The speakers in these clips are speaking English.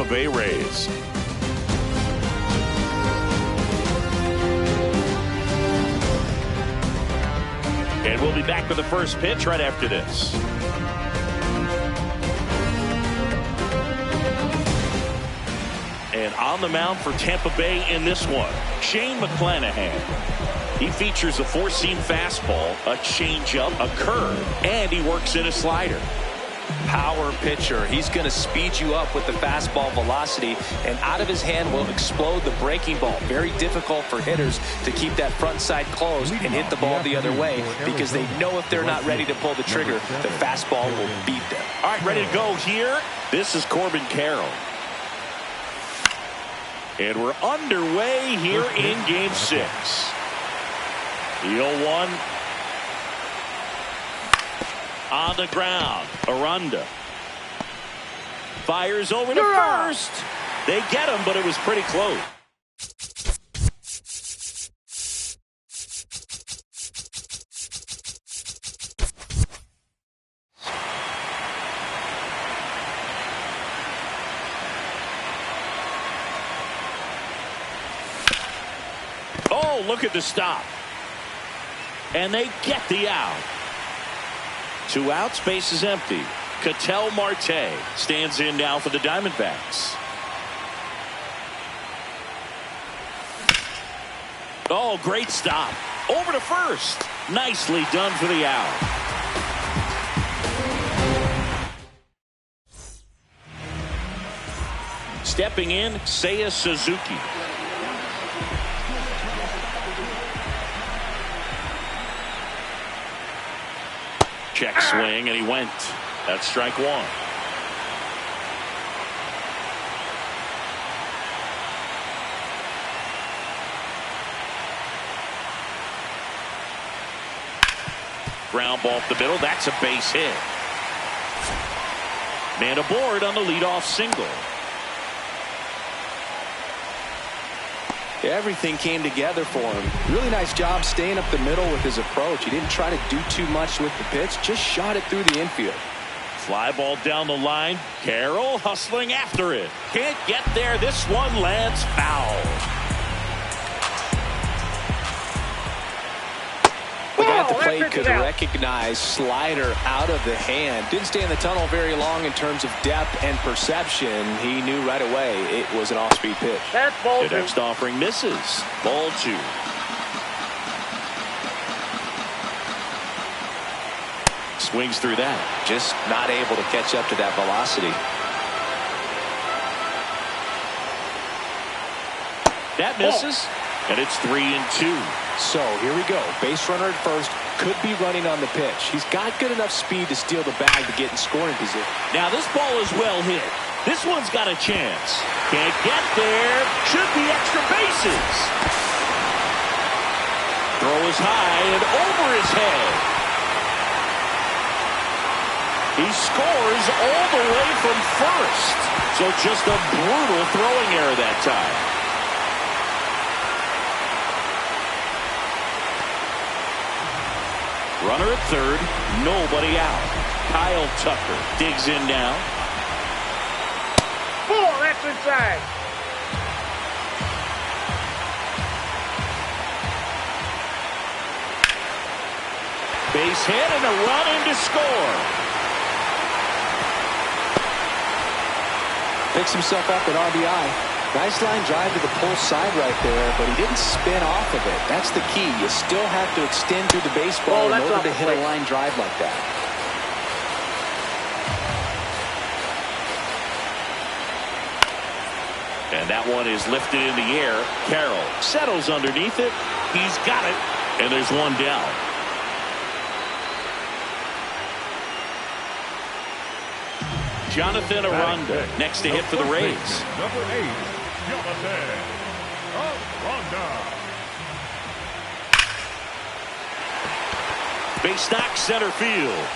Tampa Bay Rays. And we'll be back with the first pitch right after this. And on the mound for Tampa Bay in this one, Shane McClanahan. He features a four-seam fastball, a changeup, a curve, and he works in a slider. Power pitcher. He's going to speed you up with the fastball velocity, and out of his hand will explode the breaking ball. Very difficult for hitters to keep that front side closed and hit the ball the other way, because they know if they're not ready to pull the trigger, the fastball will beat them. All right, ready to go here. This is Corbin Carroll. And we're underway here in Game 6. The 0-1. On the ground, Aranda fires over to first. They get him, but it was pretty close. Oh, look at the stop. And they get the out. 2 outs, base is empty. Ketel Marte stands in now for the Diamondbacks. Oh, great stop. Over to first. Nicely done for the out. Stepping in, Seiya Suzuki. Check swing, and he went. That's strike 1. Ground ball up the middle. That's a base hit. Man aboard on the leadoff single. Everything came together for him. Really nice job staying up the middle with his approach. He didn't try to do too much with the pitch, just shot it through the infield. Fly ball down the line. Carroll hustling after it. Can't get there. This one lands foul. The guy at the plate could recognize slider out of the hand. Didn't stay in the tunnel very long in terms of depth and perception. He knew right away it was an off-speed pitch. That's ball 2. The next offering misses. Ball 2. Swings through that. Just not able to catch up to that velocity. That misses. And it's 3-2. So here we go. Base runner at first. Could be running on the pitch. He's got good enough speed to steal the bag to get in scoring position. Now this ball is well hit. This one's got a chance. Can't get there. Should be extra bases. Throw is high and over his head. He scores all the way from first. So just a brutal throwing error that time. Runner at third, nobody out. Kyle Tucker digs in now. Ball, that's inside. Base hit and a run in to score. Picks himself up at RBI. Nice line drive to the pull side right there, but he didn't spin off of it. That's the key. You still have to extend through the baseball in order to hit a line drive like that. And that one is lifted in the air. Carroll settles underneath it. He's got it. And there's one down. Jonathan Aranda next to hit for the Rays. Number 8, Jonathan Aranda. Base knock center field.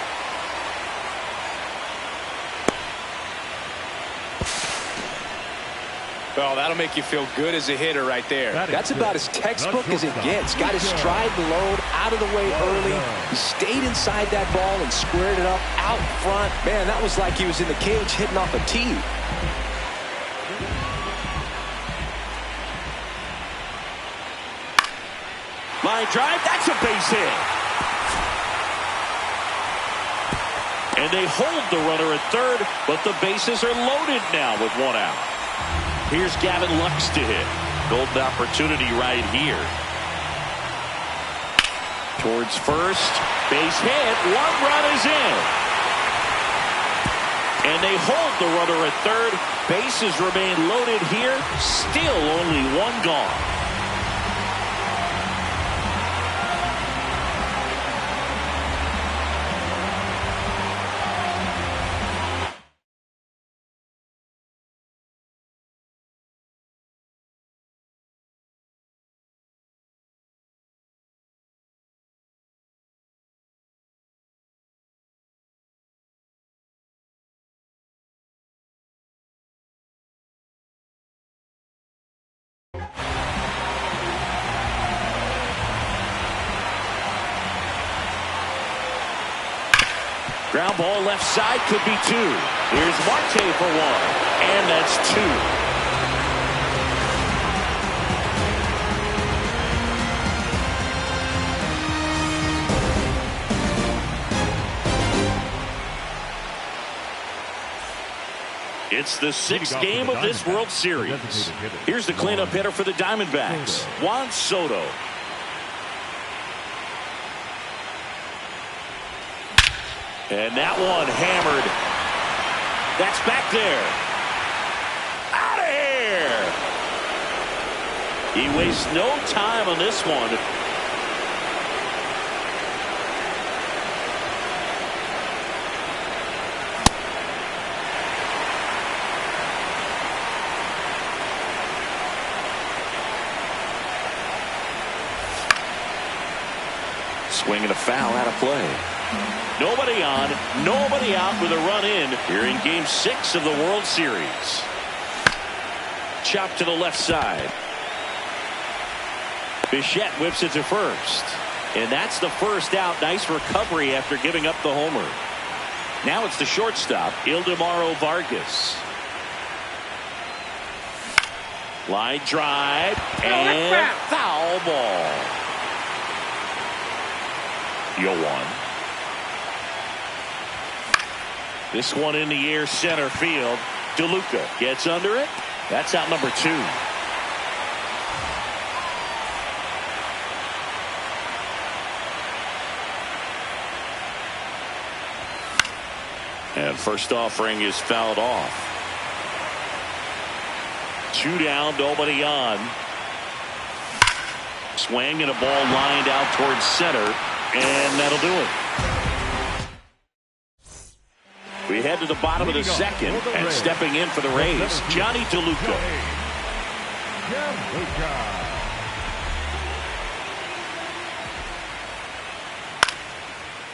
Well, that'll make you feel good as a hitter right there. That's about as textbook as it gets. Got his stride load out of the way early. He stayed inside that ball and squared it up out front. Man, that was like he was in the cage hitting off a tee. Line drive, that's a base hit. And they hold the runner at third, but the bases are loaded now with one out. Here's Gavin Lux to hit. Golden opportunity right here. Towards first, base hit, one run is in. And they hold the runner at third. Bases remain loaded here. Still only one gone. Ground ball left side, could be two. Here's Marte for one, and that's two. It's the sixth game of this World Series. Here's the cleanup hitter for the Diamondbacks, Juan Soto. And that one hammered. That's back there. Out of here. He wastes no time on this one. Swing and a foul out of play. Nobody on, nobody out with a run in here in Game 6 of the World Series. Chop to the left side. Bichette whips it to first. And that's the first out. Nice recovery after giving up the homer. Now it's the shortstop, Ildemaro Vargas. Line drive and foul ball. Yoan. This one in the air, center field. DeLuca gets under it. That's out number two. And first offering is fouled off. Two down, nobody on. Swing and a ball lined out towards center, and that'll do it. We head to the bottom of the second, and stepping in for the Rays, Johnny DeLuca.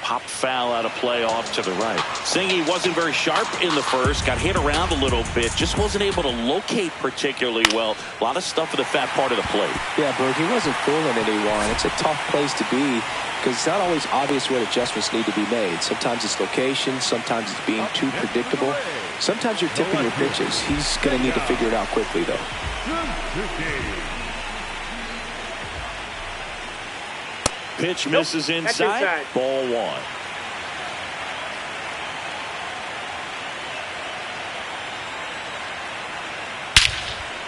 Popped foul out of play off to the right. Singy wasn't very sharp in the first, got hit around a little bit, just wasn't able to locate particularly well. A lot of stuff at the fat part of the plate. Yeah, Berg, he wasn't fooling anyone. It's a tough place to be because it's not always obvious what adjustments need to be made. Sometimes it's location, sometimes it's being too predictable. Sometimes you're tipping your pitches. He's going to need to figure it out quickly, though. Pitch misses inside. Ball one.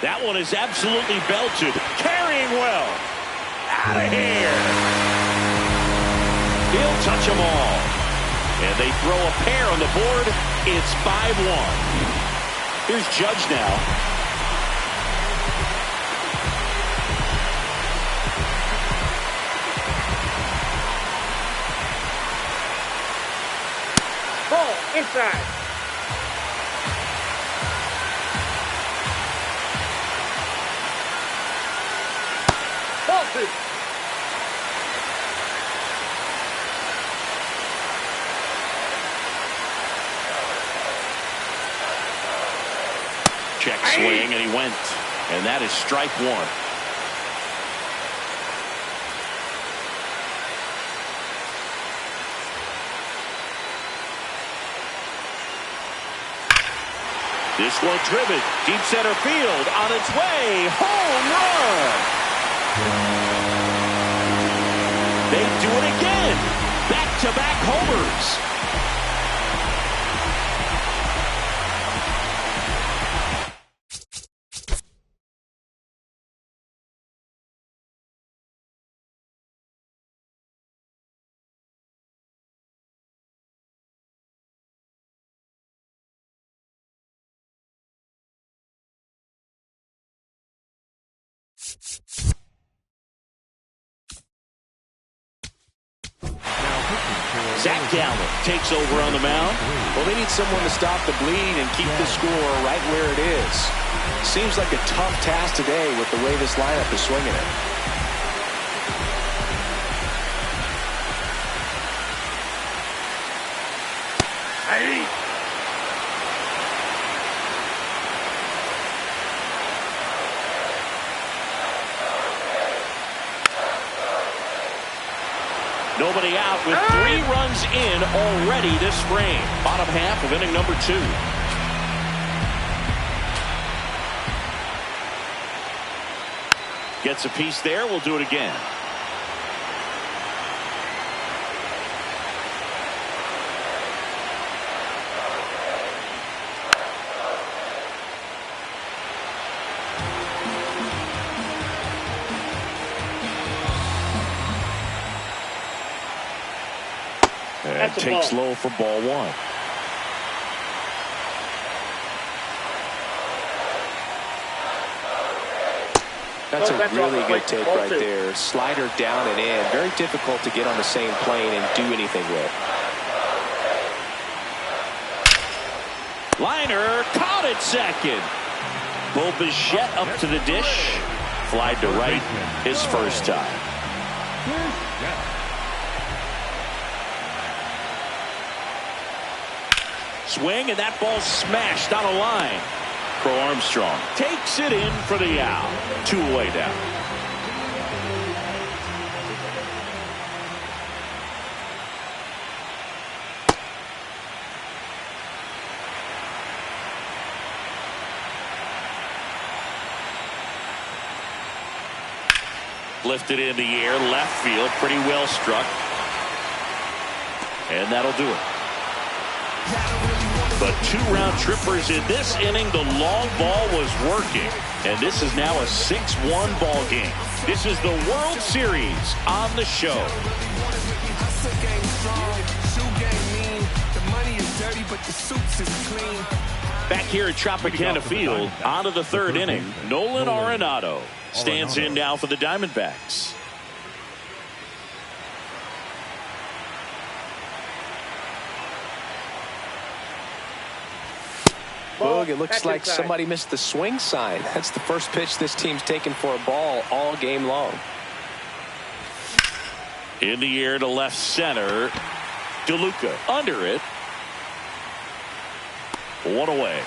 That one is absolutely belted. Carrying well. Out of here. He'll touch them all. And they throw a pair on the board. It's 5-1. Here's Judge now. Ball inside. Ball two. Check swing, and he went. And that is strike one. This one driven, deep center field, on its way, home run! back-to-back homers. Zach Gallen takes over on the mound. Well, they need someone to stop the bleeding and keep the score right where it is. Seems like a tough task today with the way this lineup is swinging it. Nobody out with 3 runs in already this frame. Bottom half of inning number 2. Gets a piece there. We'll do it again. And takes low for ball 1. That's a really good take right there. Slider down and in. Very difficult to get on the same plane and do anything with. Liner caught at second. Bo Bichette up to the dish. Flied to right his first time. Swing, and that ball smashed on a line. Crow Armstrong takes it in for the out. 2 away down. Lifted in the air, left field, pretty well struck. And that'll do it. But 2 round trippers in this inning. The long ball was working. And this is now a 6-1 ball game. This is the World Series on the show. Back here at Tropicana Field, on to the 3rd inning. Nolan Arenado stands in now for the Diamondbacks. Boog, it looks like somebody missed the swing sign. That's the first pitch this team's taken for a ball all game long. In the air to left center. DeLuca under it. 1 away.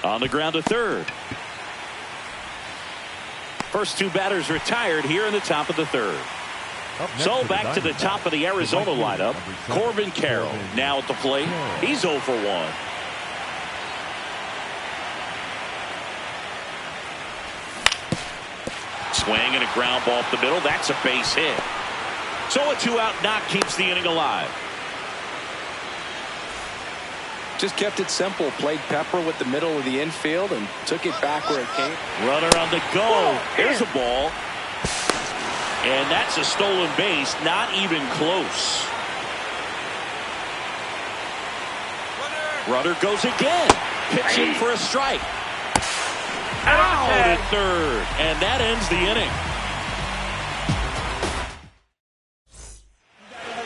On the ground to third. First 2 batters retired here in the top of the 3rd. So back to the top of the Arizona lineup. Corbin Carroll now at the plate. He's 0 for 1. Swing and a ground ball up the middle. That's a base hit. So a 2-out knock keeps the inning alive. Just kept it simple. Played Pepper with the middle of the infield and took it back where it came. Runner on the go. Here's a ball. And that's a stolen base. Not even close. Runner goes again. Pitching for a strike. Out at third. And that ends the inning.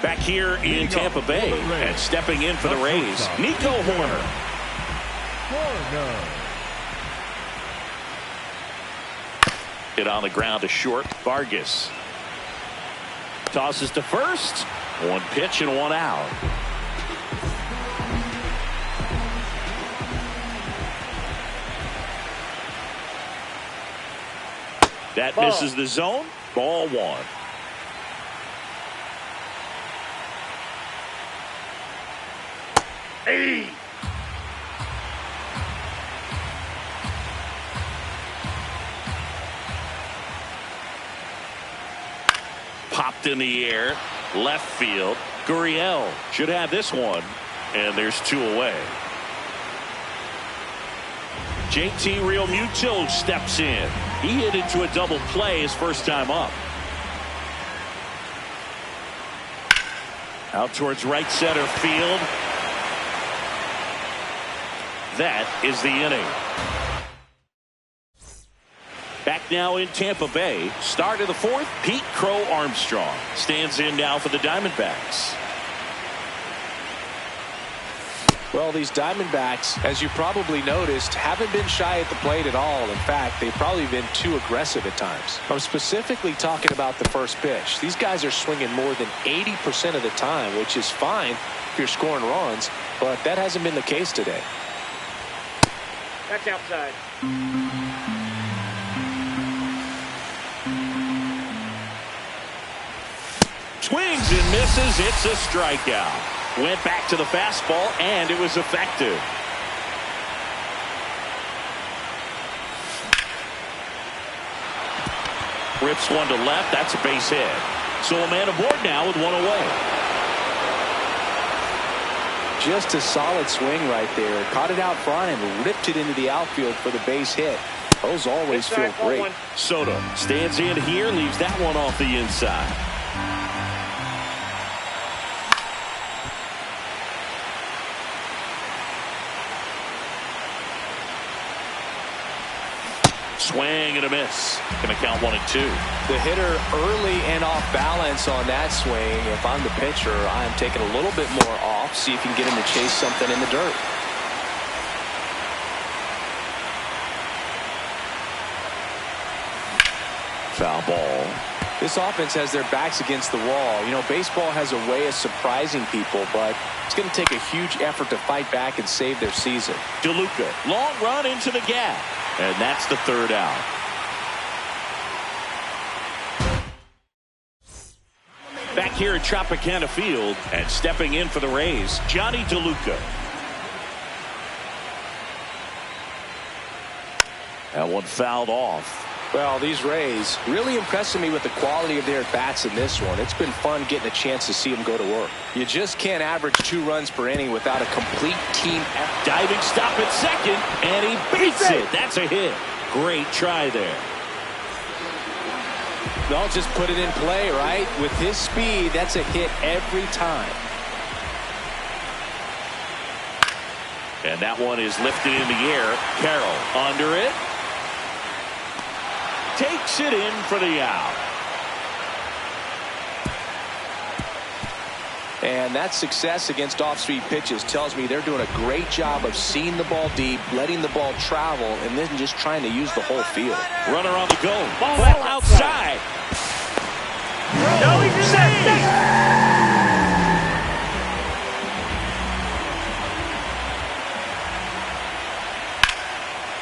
Back here in Tampa Bay, and stepping in for the Rays, Nico Hoerner. Hit on the ground to short. Vargas tosses to first. 1 pitch and 1 out. That misses the zone. Ball 1. popped in the air. Left field. Gurriel should have this one. And there's 2 away. JT Realmuto steps in. He hit into a double play his first time up. Out towards right center field. That is the inning. Back now in Tampa Bay. Start of the 4th. Pete Crow Armstrong stands in now for the Diamondbacks. Well, these Diamondbacks, as you probably noticed, haven't been shy at the plate at all. In fact, they've probably been too aggressive at times. I'm specifically talking about the first pitch. These guys are swinging more than 80% of the time, which is fine if you're scoring runs, but that hasn't been the case today. That's outside. Swings and misses. It's a strikeout. Went back to the fastball, and it was effective. Rips one to left. That's a base hit. So a man aboard now with 1 away. Just a solid swing right there. Caught it out front and ripped it into the outfield for the base hit. Those always feel great. Soto stands in here, leaves that one off the inside. Swing and a miss. Gonna count 1 and 2. The hitter early and off balance on that swing. If I'm the pitcher, I'm taking a little bit more off. See if you can get him to chase something in the dirt. Foul ball. This offense has their backs against the wall. You know, baseball has a way of surprising people, but it's going to take a huge effort to fight back and save their season. DeLuca, long run into the gap. And that's the 3rd out. Back here at Tropicana Field and stepping in for the Rays, Johnny DeLuca. That one fouled off. Well, these Rays really impressing me with the quality of their at-bats in this one. It's been fun getting a chance to see them go to work. You just can't average 2 runs per inning without a complete team effort. Diving stop at second, and he beats it. That's a hit. Great try there. They'll just put it in play, right? With his speed, that's a hit every time. And that one is lifted in the air. Carroll under it. Takes it in for the out. And that success against off-speed pitches tells me they're doing a great job of seeing the ball deep, letting the ball travel, and then just trying to use the whole field. Runner on the go. Ball outside. No, he's in there.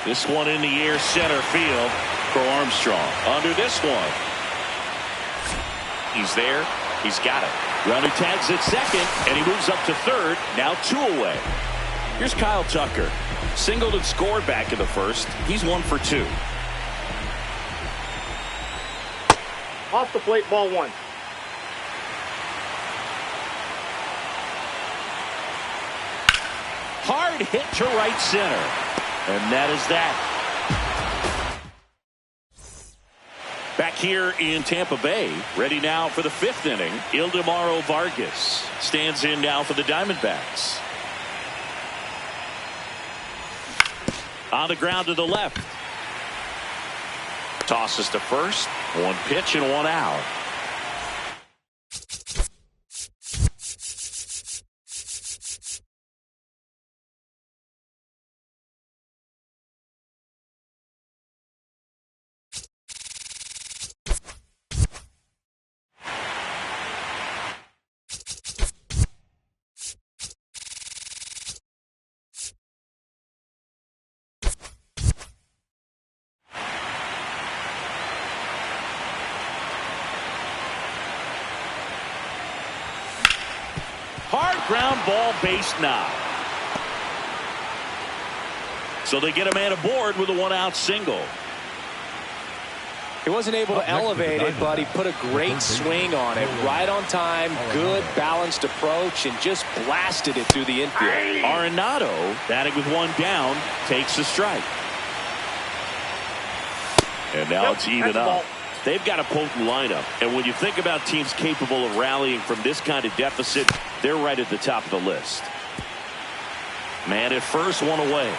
This one in the air, center field for Armstrong. Under this one. He's there. He's got it. Runner tags at second, and he moves up to 3rd. Now 2 away. Here's Kyle Tucker. Singled and scored back in the 1st. He's 1 for 2. Off the plate, ball 1. Hard hit to right center. And that is that. Back here in Tampa Bay, ready now for the 5th inning. Ildemaro Vargas stands in now for the Diamondbacks. On the ground to the left. Tosses to first. 1 pitch and 1 out. Hard ground ball, base knock. So they get a man aboard with a 1-out single. He wasn't able to elevate it, but he put a great swing on it. Right on time, good balanced approach, and just blasted it through the infield. Arenado, batting with one down, takes a strike. And now it's even up. They've got a potent lineup. And when you think about teams capable of rallying from this kind of deficit, they're right at the top of the list. Man at first, one away.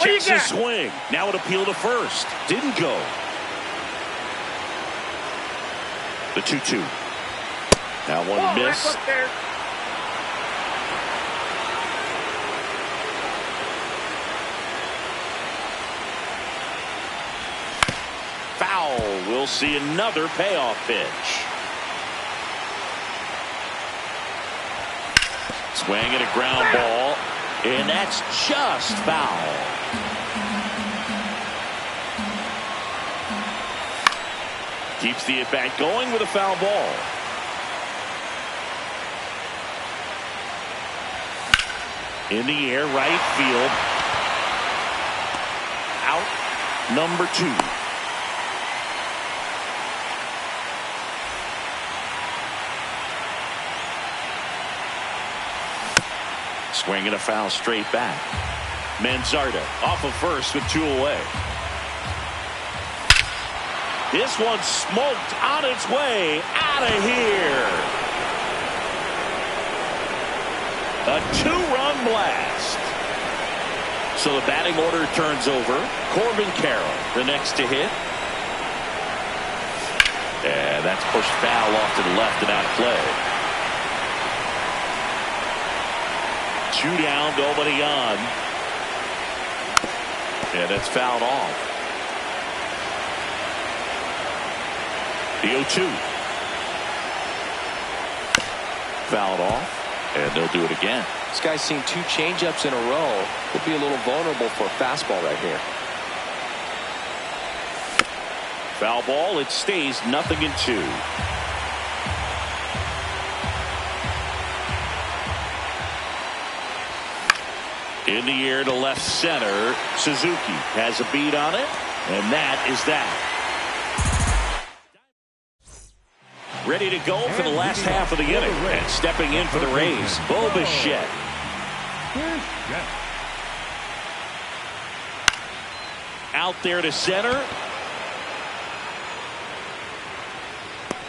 Checks his swing. Now an appeal to first. Didn't go. The 2-2. That one missed. Foul. We'll see another payoff pitch. Swing and a ground ball. And that's just foul. Keeps the at-bat going with a foul ball. In the air, right field. Out. Number 2. Swing and a foul straight back. Manzardo off of first with 2 away. This one's smoked on its way out of here. A 2-run blast. So the batting order turns over. Corbin Carroll, the next to hit. And that's pushed foul off to the left and out of play. 2 down, nobody on. And that's fouled off. The 0-2. Fouled off, and they'll do it again. This guy's seen 2 changeups in a row. Could be a little vulnerable for a fastball right here. Foul ball, it stays 0-2. In the air to left center. Suzuki has a beat on it, and that is that. Ready to go for the last half of the inning. And stepping in for the Rays, Bo Bichette. Out there to center.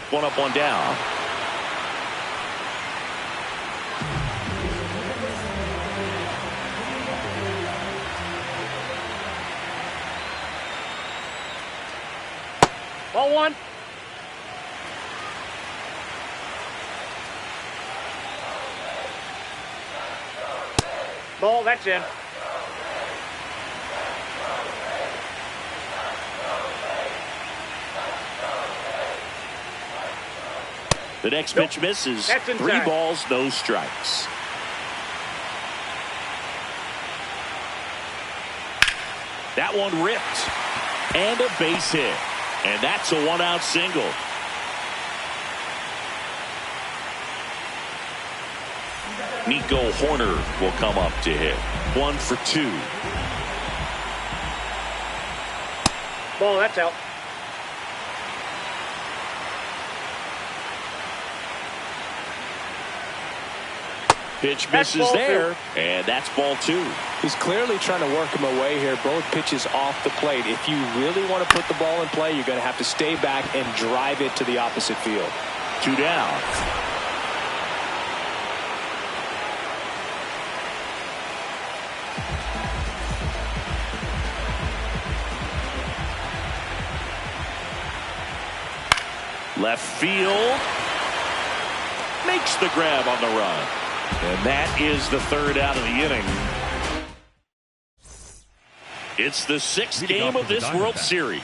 One up, one down. Ball 1. Ball, that's in. The next pitch misses. 3 balls, no strikes. That one ripped. And a base hit. And that's a 1-out single. Nico Horner will come up to hit. 1 for 2. Ball, that's out. Pitch misses there, and that's ball 2. He's clearly trying to work him away here. Both pitches off the plate. If you really want to put the ball in play, you're going to have to stay back and drive it to the opposite field. 2 down. Left field. Makes the grab on the run. And that is the 3rd out of the inning. It's the 6th game of this World Series.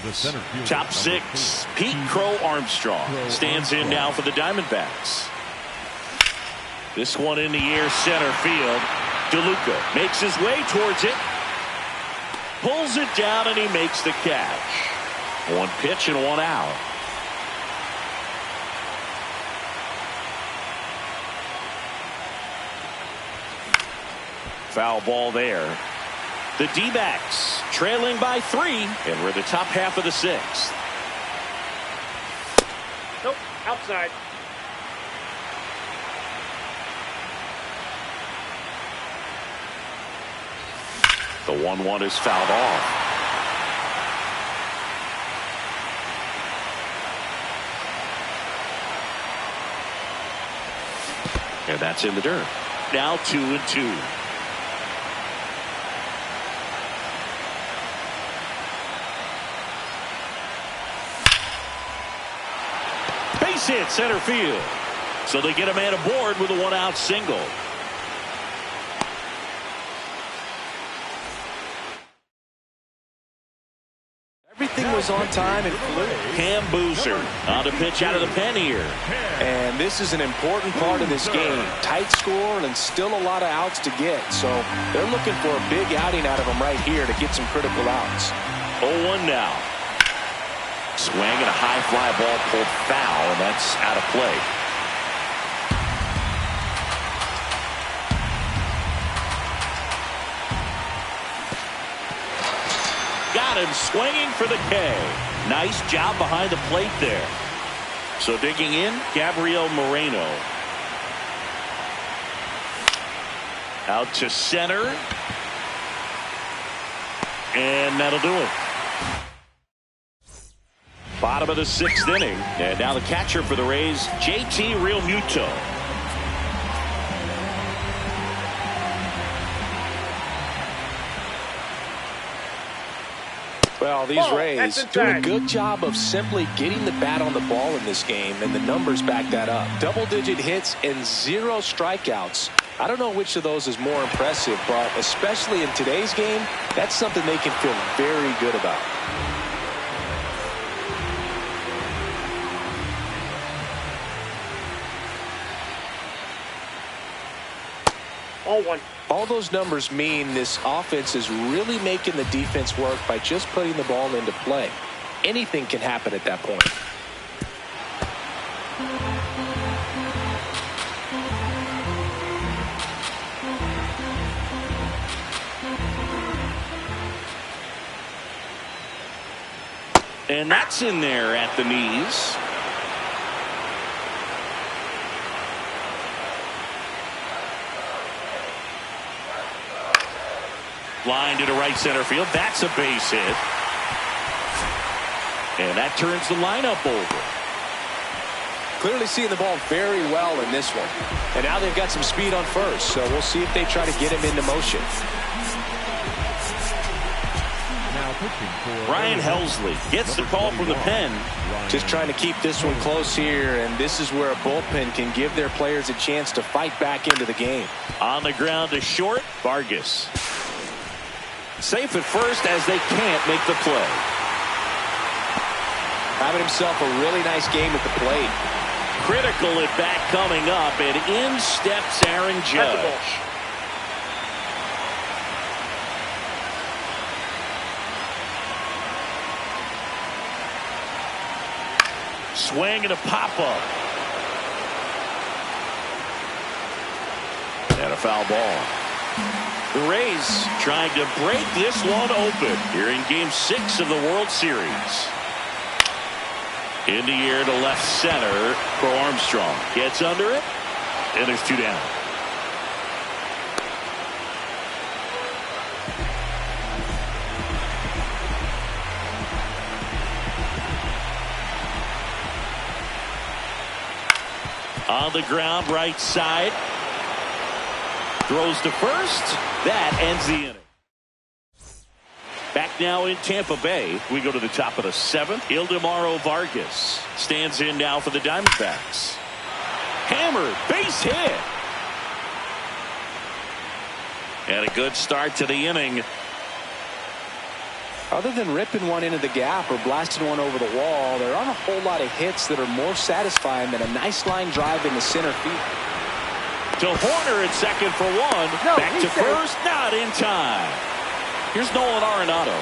Top 6, Pete Crow Armstrong stands in now for the Diamondbacks. This one in the air, center field. DeLuca makes his way towards it. Pulls it down, and he makes the catch. 1 pitch and 1 out. Foul ball there. The D-backs trailing by 3, and we're in the top half of the 6th. Nope, outside. The 1-1 is fouled off. And that's in the dirt. Now 2-2. Base hit center field. So they get a man aboard with a 1-out single. Everything was on time and fluid. Cam Boozer on the pitch out of the pen here. And this is an important part of this game. Tight score and still a lot of outs to get. So they're looking for a big outing out of them right here to get some critical outs. 0-1 now. Swing and a high fly ball pulled foul, and that's out of play. Got him swinging for the K. Nice job behind the plate there. So digging in, Gabriel Moreno. Out to center. And that'll do it. Bottom of the 6th inning. And now the catcher for the Rays, JT Realmuto. Well, these Rays do a good job of simply getting the bat on the ball in this game, and the numbers back that up. Double-digit hits and 0 strikeouts. I don't know which of those is more impressive, but especially in today's game, that's something they can feel very good about. All those numbers mean this offense is really making the defense work by just putting the ball into play. Anything can happen at that point. And that's in there at the knees. Line to the right center field. That's a base hit. And that turns the lineup over. Clearly seeing the ball very well in this one. And now they've got some speed on first, so we'll see if they try to get him into motion. Ryan Helsley gets the call from the pen. Just trying to keep this one close here, and this is where a bullpen can give their players a chance to fight back into the game. On the ground to short, Vargas. Safe at first as they can't make the play. Having himself a really nice game at the plate. Critical at bat coming up, and in steps Aaron Judge. Swing and a pop-up. And a foul ball. The Rays trying to break this one open here in Game 6 of the World Series. In the air to left center for Armstrong. Gets under it, and there's 2 down. On the ground, right side. Throws to first. That ends the inning. Back now in Tampa Bay. We go to the top of the 7th. Ildemaro Vargas stands in now for the Diamondbacks. Hammered, base hit. And a good start to the inning. Other than ripping one into the gap or blasting one over the wall, there aren't a whole lot of hits that are more satisfying than a nice line drive in the center field. To Horner at second for 1. Back to first, not in time. Here's Nolan Arenado.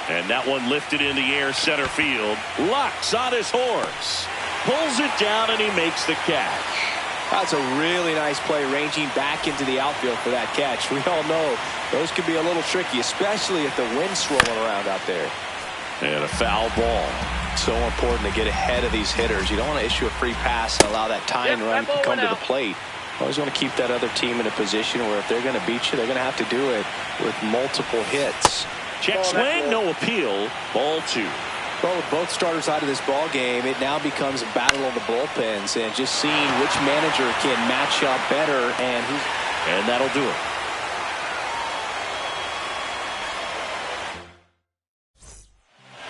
And that one lifted in the air center field. Lux on his horse. Pulls it down and he makes the catch. That's a really nice play, ranging back into the outfield for that catch. We all know those can be a little tricky, especially if the wind's swirling around out there. And a foul ball. So important to get ahead of these hitters. You don't want to issue a free pass and allow that tying run to come to the plate. Always want to keep that other team in a position where if they're going to beat you, they're going to have to do it with multiple hits. Check swing, no appeal. Ball 2. Well, with both starters out of this ball game, it now becomes a battle of the bullpens and just seeing which manager can match up better, and that'll do it.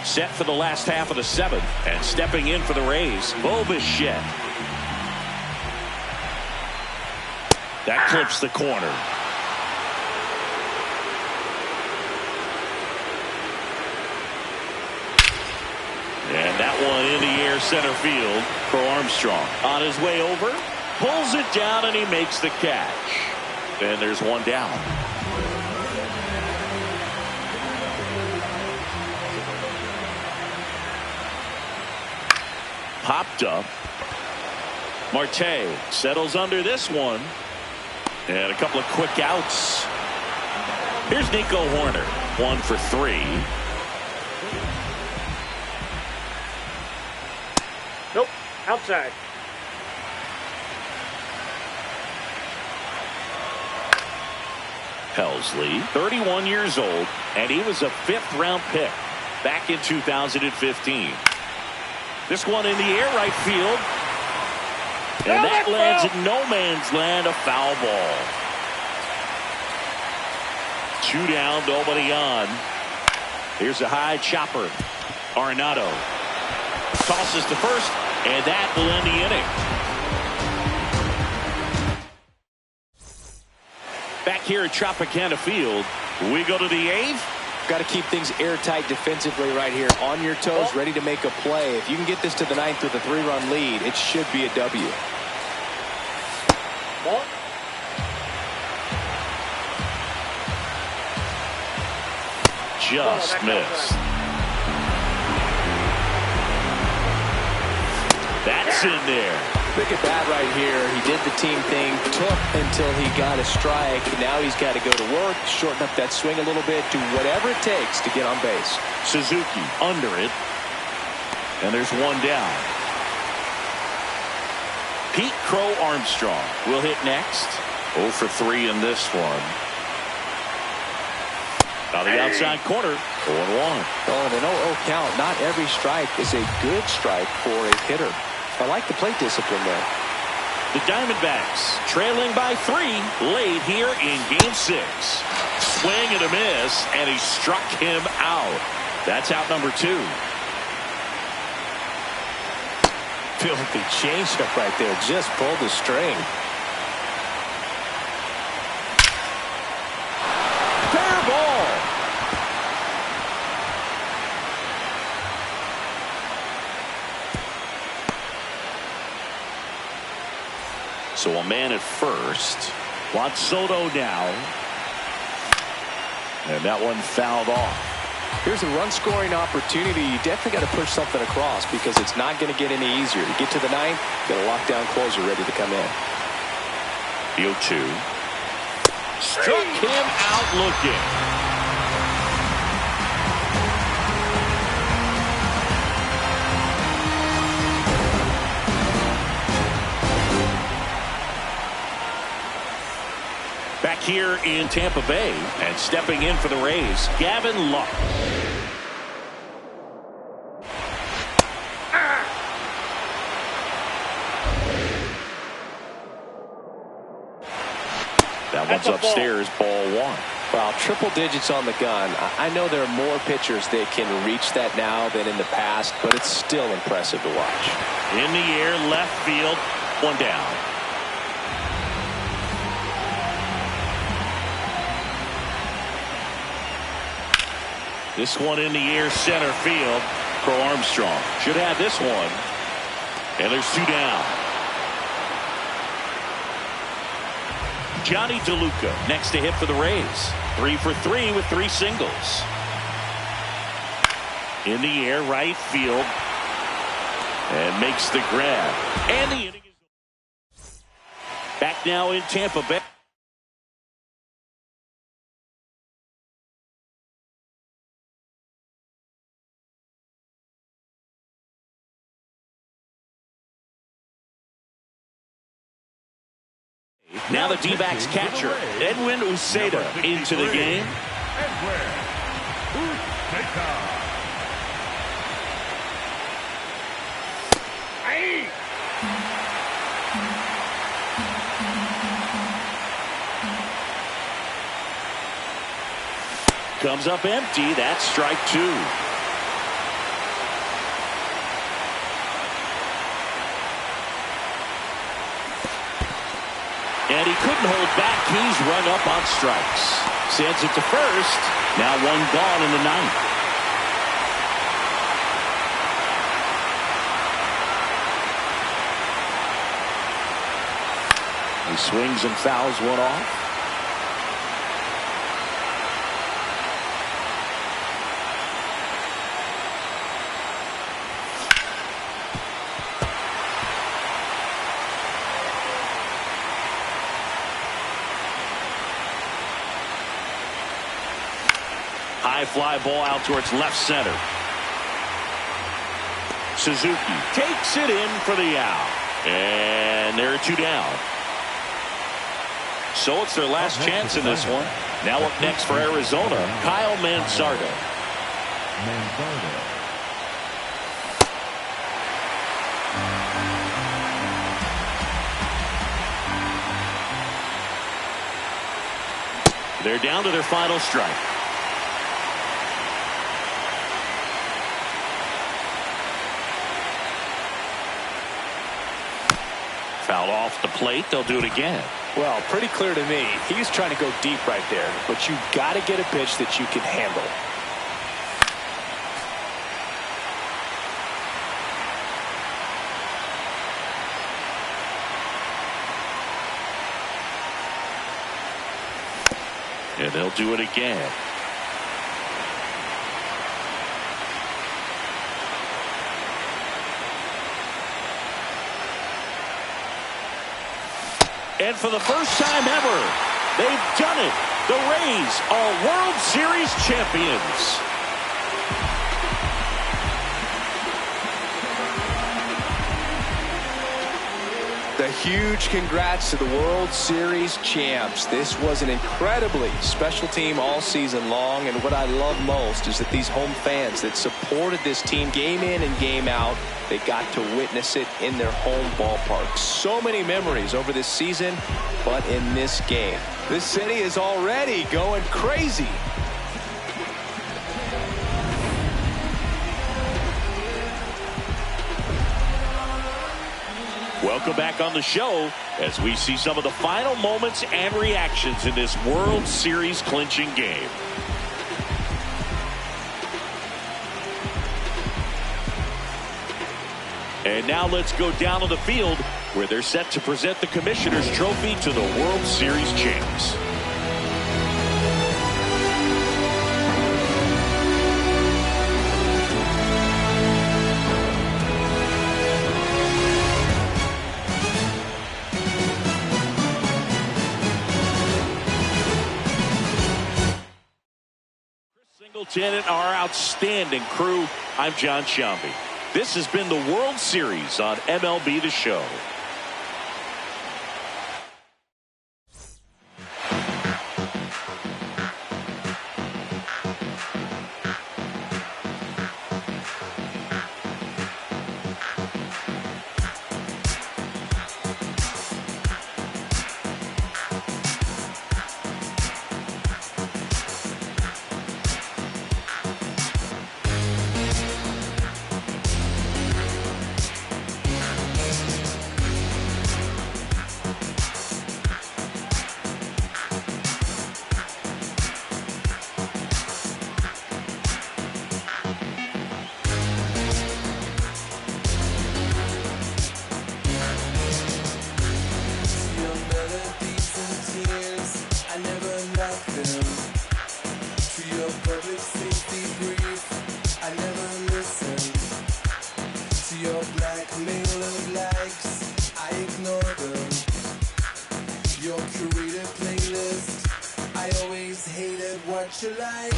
Set for the last half of the 7th, and stepping in for the Rays, Bichette. That clips the corner. And that one in the air center field for Armstrong. On his way over, pulls it down, and he makes the catch. And there's one down. Popped up. Marte settles under this one. And a couple of quick outs. Here's Nico Horner. 1 for 3. Nope. Outside. Helsley, 31 years old, and he was a 5th-round pick back in 2015. This one in the air, right field. And that lands in no man's land, a foul ball. 2 down, nobody on. Here's a high chopper. Arenado tosses to first, and that will end the inning. Back here at Tropicana Field, we go to the 8th. got to keep things airtight defensively right here. On your toes, ready to make a play. If you can get this to the 9th with a 3-run lead, it should be a W. Ball. Just missed. That's in there. Look at that right here. He did the team thing, took until he got a strike. Now he's got to go to work, shorten up that swing a little bit, do whatever it takes to get on base. Suzuki under it. And there's one down. Pete Crow Armstrong will hit next. 0 for 3 in this one. Now the outside corner, 0-1. Oh, and an 0-0 count. Not every strike is a good strike for a hitter. I like the plate discipline there. The Diamondbacks trailing by 3 late here in Game 6. Swing and a miss, and he struck him out. That's out number 2. Filthy changeup right there. Just pulled the string. Fair ball. So a man at first. Juan Soto now. And that one fouled off. Here's a run-scoring opportunity. You definitely got to push something across because it's not going to get any easier. To get to the 9th, got a lockdown closer ready to come in. The 0-2. Struck him out looking. Back here in Tampa Bay and stepping in for the Rays, Gavin Lux. That one's upstairs, ball 1. Wow, triple digits on the gun. I know there are more pitchers that can reach that now than in the past, but it's still impressive to watch. In the air, left field, one down. This one in the air, center field. Crow Armstrong should have this one. And there's 2 down. Johnny DeLuca next to hit for the Rays. 3 for 3 with 3 singles. In the air, right field. And makes the grab. And the inning is Back now in Tampa Bay. Now the D-backs catcher, Edwin Uceda, into the game. Edwin Uceda. Comes up empty. That's strike two. And he couldn't hold back. He's run up on strikes. Sends it to first. Now one gone in the ninth. He swings and fouls one off. High fly ball out towards left center. Suzuki takes it in for the out. And there are two down. So it's their last chance in this one. Now up next for Arizona, Kyle Manzardo. They're down to their final strike. Foul off the plate. They'll do it again. Well, pretty clear to me. He's trying to go deep right there, but you got to get a pitch that you can handle. And they'll do it again. And for the first time ever, they've done it. The Rays are World Series champions. The huge congrats to the World Series champs. This was an incredibly special team all season long, and what I love most is that these home fans that supported this team game in and game out, they got to witness it in their home ballpark. So many memories over this season, but in this game, this city is already going crazy. Welcome back on the show as we see some of the final moments and reactions in this World Series clinching game. And now let's go down to the field where they're set to present the Commissioner's Trophy to the World Series champs. And our outstanding crew. I'm John Shambi. This has been the World Series on MLB The Show. what you like.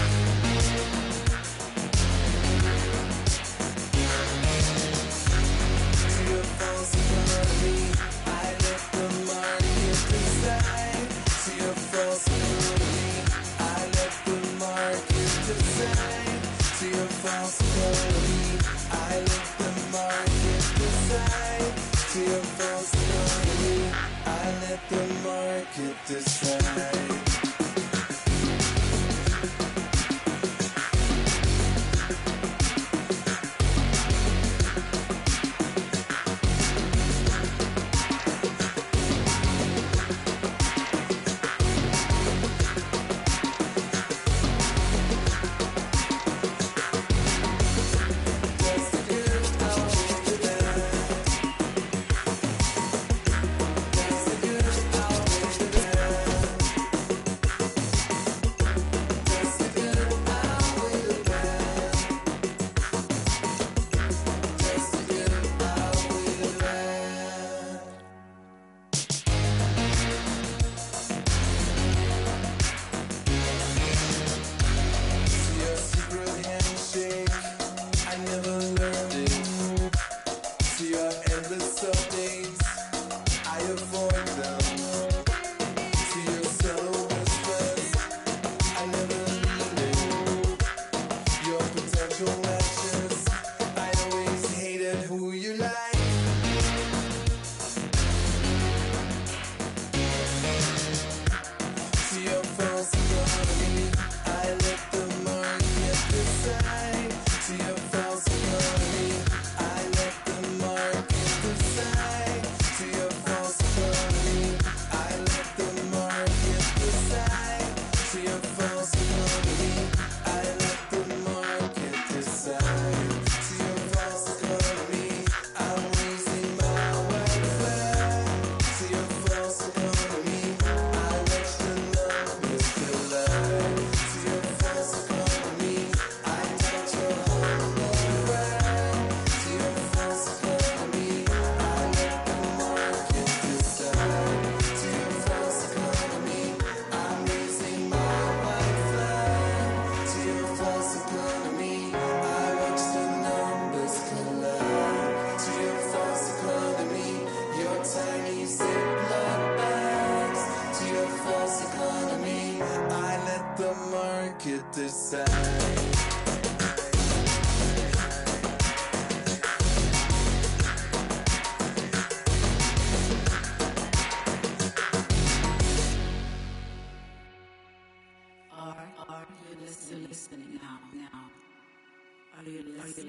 To your false economy, I let the market decide. To your false economy, I let the market decide. To your false economy, I let the market decide. To your false economy, I let the market decide. Are you listening now? Are you listening?